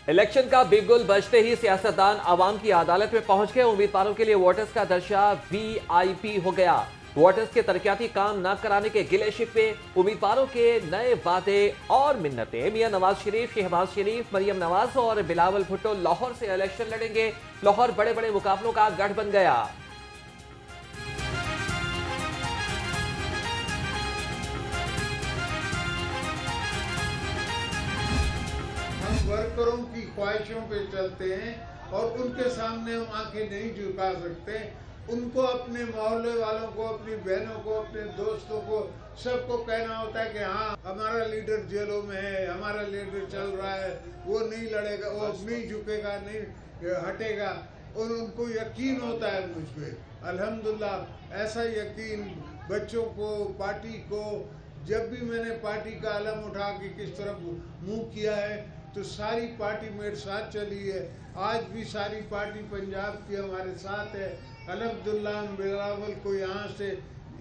Election का बिगुल बजते ही सियासतदान आवाम की अदालत में पहुंच गए। उम्मीदवारों के लिए वोटर्स का दर्जा वीआईपी हो गया। वोटर्स के तरक्याती काम न कराने के गिले शिकवे, उम्मीदवारों के नए वादे और मिन्नतें। मियां नवाज शरीफ, शहबाज शरीफ, मरियम नवाज और बिलावल भुट्टो लाहौर से इलेक्शन लड़ेंगे। लाहौर बड़े बड़े मुकाबलों का गढ़ बन गया। वर्करों की ख्वाहिशों पे चलते हैं और उनके सामने हम आंखें नहीं झुका सकते। उनको, अपने मोहल्ले वालों को, अपनी बहनों को, अपने दोस्तों को, सबको कहना होता है कि हाँ, हमारा लीडर जेलों में है, हमारा लीडर चल रहा है, वो नहीं लड़ेगा, वो नहीं झुकेगा, नहीं हटेगा। और उनको यकीन होता है मुझ पे। अल्हम्दुलिल्लाह ऐसा यकीन बच्चों को, पार्टी को, जब भी मैंने पार्टी का अलम उठा के किस तरफ मुंह किया है तो सारी पार्टी मेरे साथ चली है। आज भी सारी पार्टी पंजाब की हमारे साथ है। अल्हम्दुलिल्लाह हम बिलावल को यहाँ से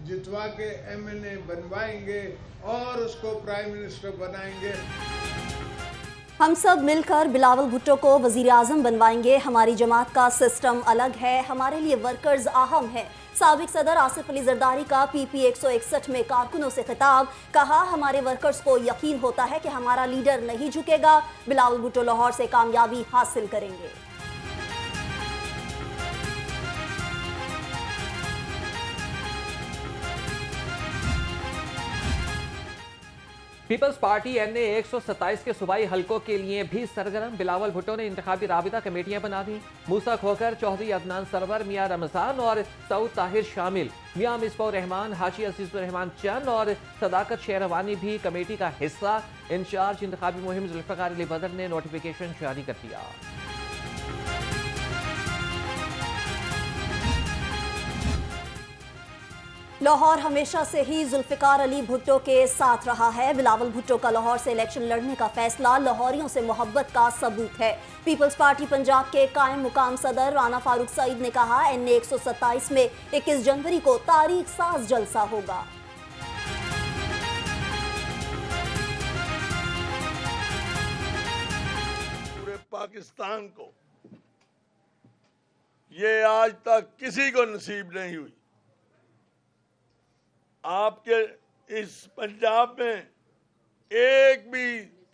जितवा के एमएनए बनवाएंगे और उसको प्राइम मिनिस्टर बनाएंगे। हम सब मिलकर बिलावल भुट्टो को वजीर आजम बनवाएंगे। हमारी जमात का सिस्टम अलग है, हमारे लिए वर्कर्स अहम है। साबिक सदर आसिफ अली जरदारी का पीपी 161 में कारकुनों से खिताब, कहा हमारे वर्कर्स को यकीन होता है कि हमारा लीडर नहीं झुकेगा। बिलावल भुट्टो लाहौर से कामयाबी हासिल करेंगे। पीपल्स पार्टी एनए 127 के सूबाई हलकों के लिए भी सरगर्म। बिलावल भुट्टो ने इंतखाबी राबिता कमेटियां बना दी। मूसा खोकर, चौधरी अदनान सरवर, मियां रमजान और सऊद ताहिर शामिल। मियां मिसबाह रहमान, हाजी अजीजुर रहमान चंद और सदाकत शेरवानी भी कमेटी का हिस्सा। इंचार्ज इंतखाबी मुहिम जुल्फिकार अली बदर ने नोटिफिकेशन जारी कर दिया। लाहौर हमेशा से ही जुल्फिकार अली भुट्टो के साथ रहा है। बिलावल भुट्टो का लाहौर से इलेक्शन लड़ने का फैसला लाहौरियों से मोहब्बत का सबूत है। पीपल्स पार्टी पंजाब के कायम मुकाम सदर राना फारूक सईद ने कहा, एनए 127 में 21 जनवरी को तारीख साज जलसा होगा। पूरे पाकिस्तान को ये आज तक किसी को नसीब नहीं हुई। आपके इस पंजाब में एक भी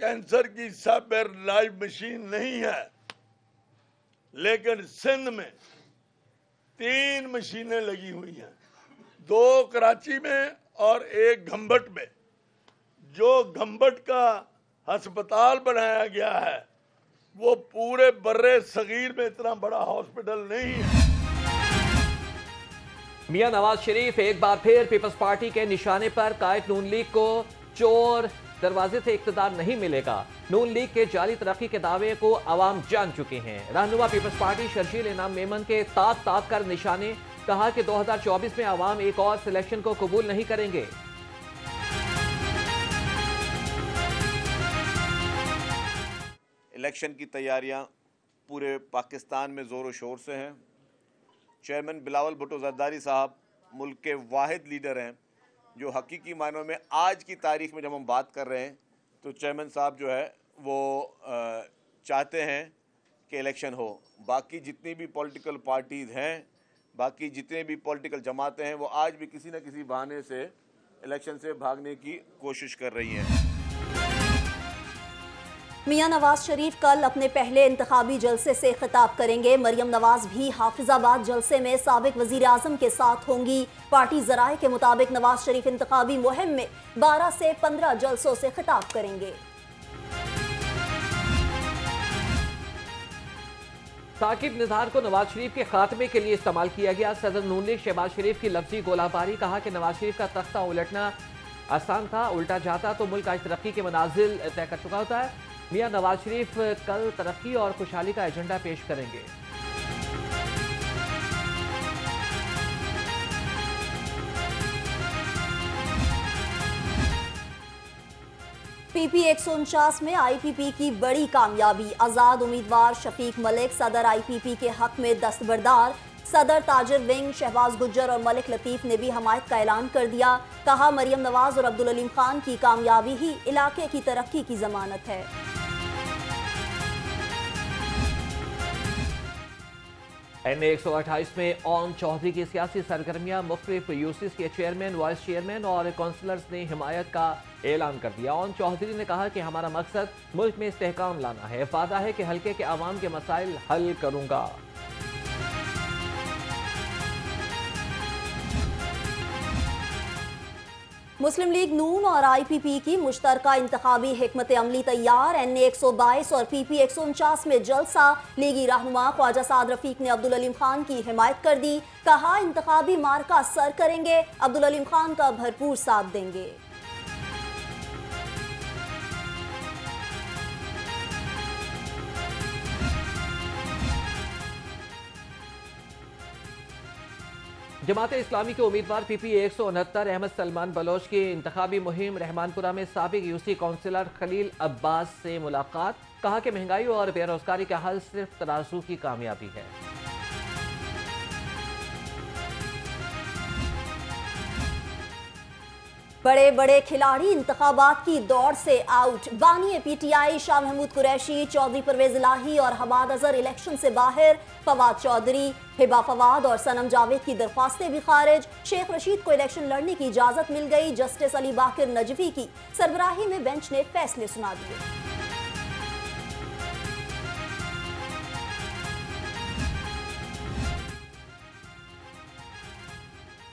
कैंसर की सब लाइव मशीन नहीं है, लेकिन सिंध में 3 मशीनें लगी हुई हैं, 2 कराची में और 1 घंबट में। जो घंबट का अस्पताल बनाया गया है वो पूरे बर्रे सगीर में इतना बड़ा हॉस्पिटल नहीं है। मियां नवाज शरीफ एक बार फिर पीपल्स पार्टी के निशाने पर। कायद नून लीग को चोर दरवाजे से इक्तदार नहीं मिलेगा। नून लीग के जाली तरक्की के दावे को अवाम जान चुके हैं। रहनुमा पीपल्स पार्टी शर्जील इनाम मेमन के ताक कर निशाने, कहा कि 2024 में अवाम एक और सिलेक्शन को कबूल नहीं करेंगे। इलेक्शन की तैयारियां पूरे पाकिस्तान में ज़ोर शोर से हैं। चेयरमैन बिलावल भुट्टो जरदारी साहब मुल्क के वाहिद लीडर हैं जो हकीकी मायनों में आज की तारीख में जब हम बात कर रहे हैं तो चेयरमैन साहब जो है वो चाहते हैं कि इलेक्शन हो। बाकी जितनी भी पॉलिटिकल पार्टीज़ हैं, बाकी जितने भी पॉलिटिकल जमातें हैं, वो आज भी किसी न किसी बहाने से इलेक्शन से भागने की कोशिश कर रही हैं। मियां नवाज शरीफ कल अपने पहले इंतखाबी जलसे से खिताब करेंगे। मरियम नवाज भी हाफिजाबाद जलसे में साबिक वजीर आजम के साथ होंगी। पार्टी जराए के मुताबिक नवाज शरीफ इंतखाबी मुहिम में 12 से 15 जलसों से खिताब करेंगे। साकिब निज़ार को नवाज शरीफ के खात्मे के लिए इस्तेमाल किया गया। सदर नून लीग शहबाज शरीफ की लफ्जी गोलाबारी, कहा कि नवाज शरीफ का तख्ता उलटना आसान था, उल्टा जाता तो मुल्क आज तरक्की के मनाजिल तय कर चुका होता है। मियां नवाज शरीफ कल तरक्की और खुशहाली का एजेंडा पेश करेंगे। पीपी 149 में आईपीपी की बड़ी कामयाबी। आजाद उम्मीदवार शफीक मलिक सदर आईपीपी के हक में दस्तबरदार। सदर ताजिर विंग शहबाज गुज्जर और मलिक लतीफ ने भी हमायत का ऐलान कर दिया। कहा, मरियम नवाज और अब्दुल अलीम खान की कामयाबी ही इलाके की तरक्की की जमानत है। NA-128 में ओम चौधरी की सियासी सरगर्मियां, मुख्तलिफ यूसीस के चेयरमैन, वाइस चेयरमैन और काउंसलर्स ने हिमायत का ऐलान कर दिया। ओम चौधरी ने कहा कि हमारा मकसद मुल्क में इस्तेहकाम लाना है। वादा है कि हल्के के अवाम के मसाइल हल करूंगा। मुस्लिम लीग नून और IPP की मुश्तरका इंतखाबी हिकमत अमली तैयार। NA-122 और PP 149 में जलसा। लीगी रहनुमा ख्वाजा साद रफीक ने अब्दुल अलीम खान की हिमायत कर दी। कहा इंतखाबी मार्का सर करेंगे, अब्दुल अलीम खान का भरपूर साथ देंगे। जमात इस्लामी के उम्मीदवार PP 169 अहमद सलमान बलोच की इंतखाबी मुहिम। रहमानपुरा में साबिक यूसी काउंसिलर खलील अब्बास से मुलाकात। कहा कि महंगाई और बेरोजगारी का हल सिर्फ तराजू की कामयाबी है। बड़े बड़े खिलाड़ी इंतखाबात की दौड़ से आउट। बानी PTI शाह महमूद कुरैशी, चौधरी परवेज इलाही और हमाद अजहर इलेक्शन से बाहर। फवाद चौधरी, हिबा फवाद और सनम जावेद की दरख्वास्तें भी खारिज। शेख रशीद को इलेक्शन लड़ने की इजाजत मिल गई। जस्टिस अली बाकिर नजफी की सरबराही में बेंच ने फैसले सुना दिए।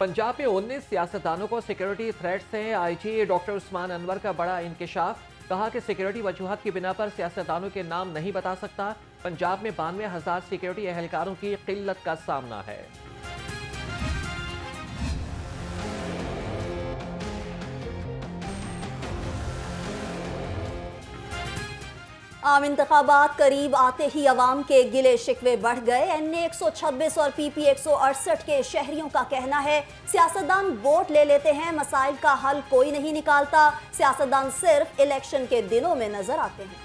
पंजाब में 19 सियासतदानों को सिक्योरिटी थ्रेट्स हैं। IG डॉक्टर उस्मान अनवर का बड़ा इंकशाफ। कहा कि सिक्योरिटी वजूहत की बिना पर सियासतदानों के नाम नहीं बता सकता। पंजाब में 92,000 सिक्योरिटी एहलकारों की किल्लत का सामना है। आम इंतखाबात करीब आते ही अवाम के गिले शिकवे बढ़ गए। NA-126 और PP 168 के शहरियों का कहना है सियासतदान वोट ले लेते हैं, मसाइल का हल कोई नहीं निकालता। सियासतदान सिर्फ इलेक्शन के दिनों में नजर आते हैं।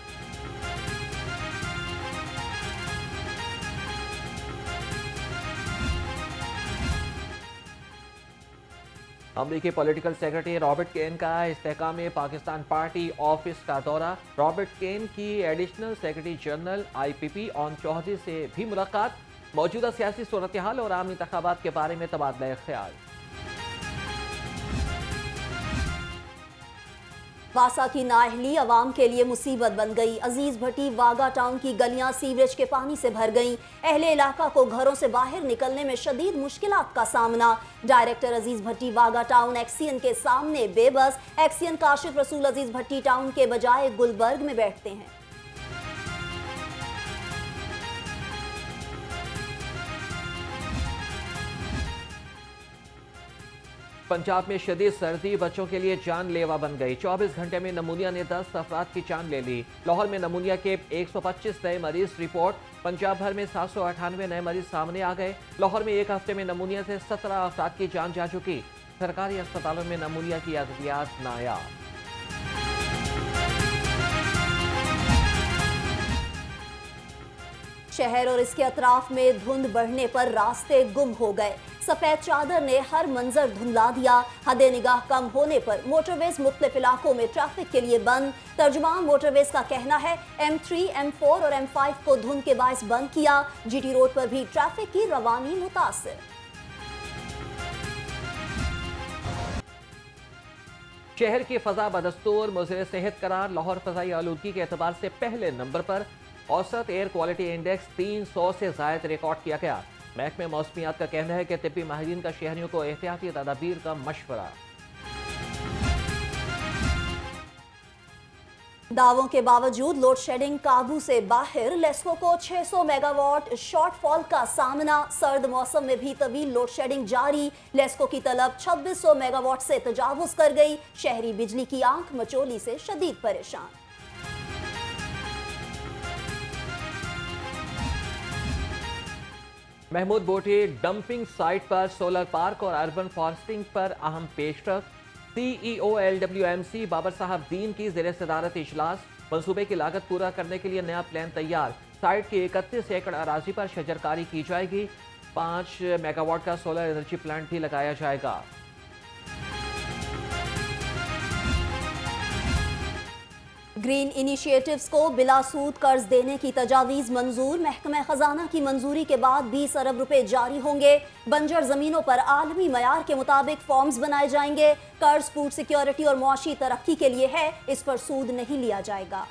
अमरीकी पॉलिटिकल सेक्रेटरी रॉबर्ट केन का इस्तेहकाम पाकिस्तान पार्टी ऑफिस का दौरा। रॉबर्ट केन की एडिशनल सेक्रेटरी जनरल IPP ओम चौधरी से भी मुलाकात। मौजूदा सियासी सूरत हाल और आम इंतखाबात के बारे में तबादला ख्याल। वासा की नाअहली अवाम के लिए मुसीबत बन गई। अजीज भट्टी वागा टाउन की गलियां सीवरेज के पानी से भर गईं। अहले इलाका को घरों से बाहर निकलने में शदीद मुश्किलात का सामना। डायरेक्टर अजीज भट्टी वागा टाउन एक्सियन के सामने बेबस। एक्सियन काशिफ रसूल अजीज भट्टी टाउन के बजाय गुलबर्ग में बैठते हैं। पंजाब में शदीद सर्दी बच्चों के लिए जानलेवा बन गई। 24 घंटे में नमूनिया ने 10 अफराद की जान ले ली। लाहौर में नमूनिया के 125 नए मरीज रिपोर्ट। पंजाब भर में 798 नए मरीज सामने आ गए। लाहौर में एक हफ्ते में नमूनिया से 17 अफराद की जान जा चुकी। सरकारी अस्पतालों में नमूनिया की अद्वियात नायाब। शहर और इसके अतराफ में धुंध बढ़ने पर रास्ते गुम हो गए। सफेद चादर ने हर मंजर धुंधला दिया। हद निगाह कम होने पर मोटरवेज मुख्तलिफ इलाकों में ट्रैफिक के लिए बंद। तर्जुमान मोटरवेज का कहना है M3, M4 और M5 को धुंध के बायस बंद किया। GT रोड पर भी ट्रैफिक की रवानी मुतासिर। शहर की फजा बदस्तूर मुज़र सेहत करार। लाहौर फजाई आलूदगी के एतबार से पहले नंबर पर। औसत एयर क्वालिटी इंडेक्स 300 से ज़ायद रिकॉर्ड किया गया। महकमे मौसमियात का कहना है कि तिब्बी माहिरीन का शहरियों को एहतियाती तदाबीर का मशवरा। दावों के बावजूद लोड शेडिंग काबू से बाहर। लेस्को को 600 मेगावाट शॉर्टफॉल का सामना। सर्द मौसम में भी तवील लोड शेडिंग जारी। लेस्को की तलब 2600 मेगावाट से तजावुज कर गई। शहरी बिजली की आंख मचोली से शदीद परेशान। महमूद बोटी डंपिंग साइट पर सोलर पार्क और अर्बन फॉरेस्टिंग पर अहम पेशरफ। CEO LWMC बाबर साहब दीन की ज़ेर सदारत इजलास। मंसूबे की लागत पूरा करने के लिए नया प्लान तैयार। साइट की 31 एकड़ अराजी पर शजरकारी की जाएगी। 5 मेगावाट का सोलर एनर्जी प्लांट भी लगाया जाएगा। ग्रीन इनिशिएटिव्स को बिला सूद कर्ज देने की तजावीज़ मंजूर। महकमा खजाना की मंजूरी के बाद 20 अरब रुपए जारी होंगे। बंजर जमीनों पर आलमी मयार के मुताबिक फॉर्म्स बनाए जाएंगे। कर्ज फूड सिक्योरिटी और मुआशी तरक्की के लिए है, इस पर सूद नहीं लिया जाएगा।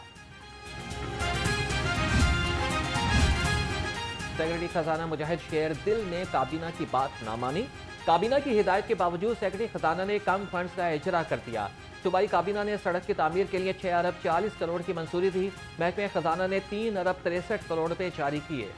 सेक्रेटरी खजाना मुजाहिद शेर दिल ने काबीना की बात ना मानी। काबीना की हिदायत के बावजूद सेक्रेटरी खजाना ने कम फंड्स का इजरा कर दिया। सूबाई काबीना ने सड़क की तामीर के लिए 6 अरब 40 करोड़ की मंजूरी दी। महकमे खजाना ने 3 अरब 63 करोड़ रुपए जारी किए।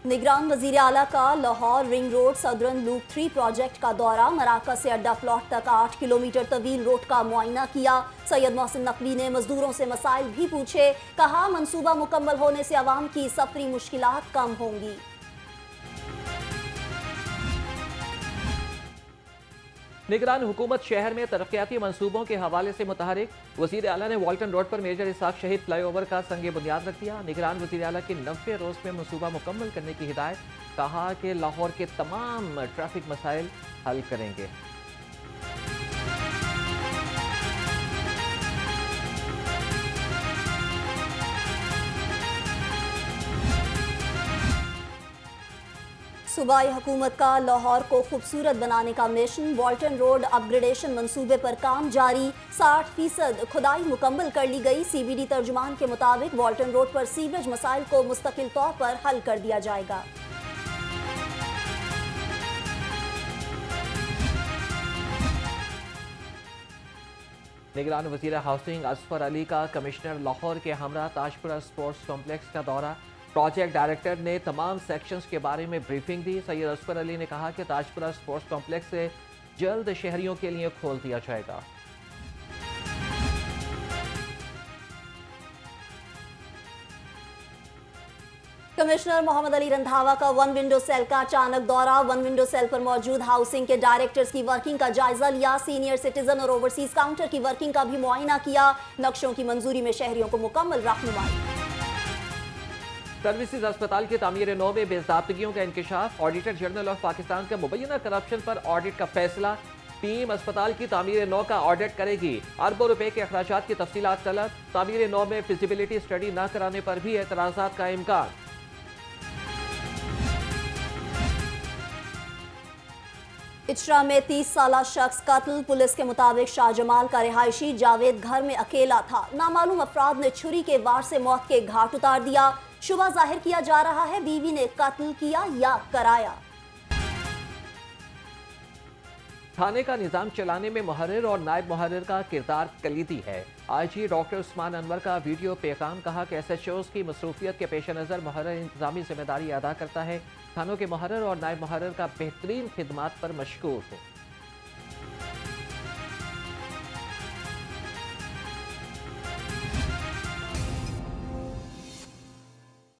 निगरान वजीर आला का Lahore ring road southern loop 3 project का दौरा। मराकज से अड्डा प्लॉट तक 8 किलोमीटर तवील रोड का मुआयना किया। सैयद मोहसिन नकवी ने मजदूरों से मसाइल भी पूछे। कहा मंसूबा मुकम्मल होने से आवाम की सफरी मुश्किलात कम होंगी। निगरान हुकूमत शहर में तरक्याती मंसूबों के हवाले से मुतहरिक। वजीर आला ने वाल्टन रोड पर मेजर इसाक शहीद फ्लाईओवर का संगे बुनियाद रख दिया। निगरान वजीर आला की 90 रोज में मंसूबा मुकम्मल करने की हिदायत। कहा कि लाहौर के तमाम ट्रैफिक मसाइल हल करेंगे। सूबाई हुकूमत का लाहौर को खूबसूरत बनाने का मिशन। वाल्टन रोड अपग्रेडेशन मंसूबे पर काम जारी। 60% खुदाई मुकम्मल कर ली गई। CBD तर्जुमान के मुताबिक वाल्टन रोड पर सीवरेज मसाइल को मुस्तकिल तौर पर हल कर दिया जाएगा। निगरान वजीर हाउसिंग असफर अली का कमिश्नर लाहौर के हमरा ताजपुरा स्पोर्ट्स कॉम्प्लेक्स का दौरा। प्रोजेक्ट डायरेक्टर ने तमाम सेक्शंस के बारे में ब्रीफिंग दी। सैयद असफर अली ने कहा कि ताजपुरा स्पोर्ट्स कॉम्प्लेक्स से जल्द शहरियों के लिए खोल दिया जाएगा। कमिश्नर मोहम्मद अली रंधावा का वन विंडो सेल का अचानक दौरा। वन विंडो सेल पर मौजूद हाउसिंग के डायरेक्टर्स की वर्किंग का जायजा लिया। सीनियर सिटीजन और ओवरसीज काउंटर की वर्किंग का भी मुआयना किया। नक्शों की मंजूरी में शहरियों को मुकम्मल रहनुमाई। सर्विसेज अस्पताल की तामीर 9 में बेज़ाब्तगियों का इंकशाफ। ऑडिटर जनरल ऑफ पाकिस्तान का मुबैना करप्शन पर ऑडिट का फैसला। टीम अस्पताल की तामीर 9 का ऑडिट करेगी। अरबों रुपए के अखराजात की तफसीलात तलब। तामीर 9 में फिजिबिलिटी स्टडी न कराने पर भी एतराजात का इम्कान। इचरा में 30 साला शख्स कत्ल। पुलिस के मुताबिक शाहजमाल का रिहायशी जावेद घर में अकेला था। नामालूम अफराद ने छुरी के वार से मौत के घाट उतार दिया। शुबा जाहिर किया जा रहा है बीवी ने कत्ल किया या कराया। थाने का निजाम चलाने में मुहर्रिर और नायब मुहर्रिर का किरदार कलीदी है। IG डॉक्टर उस्मान अनवर का वीडियो पैगाम। कहा कि SHOs की मसरूफियत के पेश नज़र मुहर्रिर इंतजामी जिम्मेदारी अदा करता है। थानों के मुहर्रिर और नायब मुहर्रिर का बेहतरीन खिदमात पर मशकूर हो।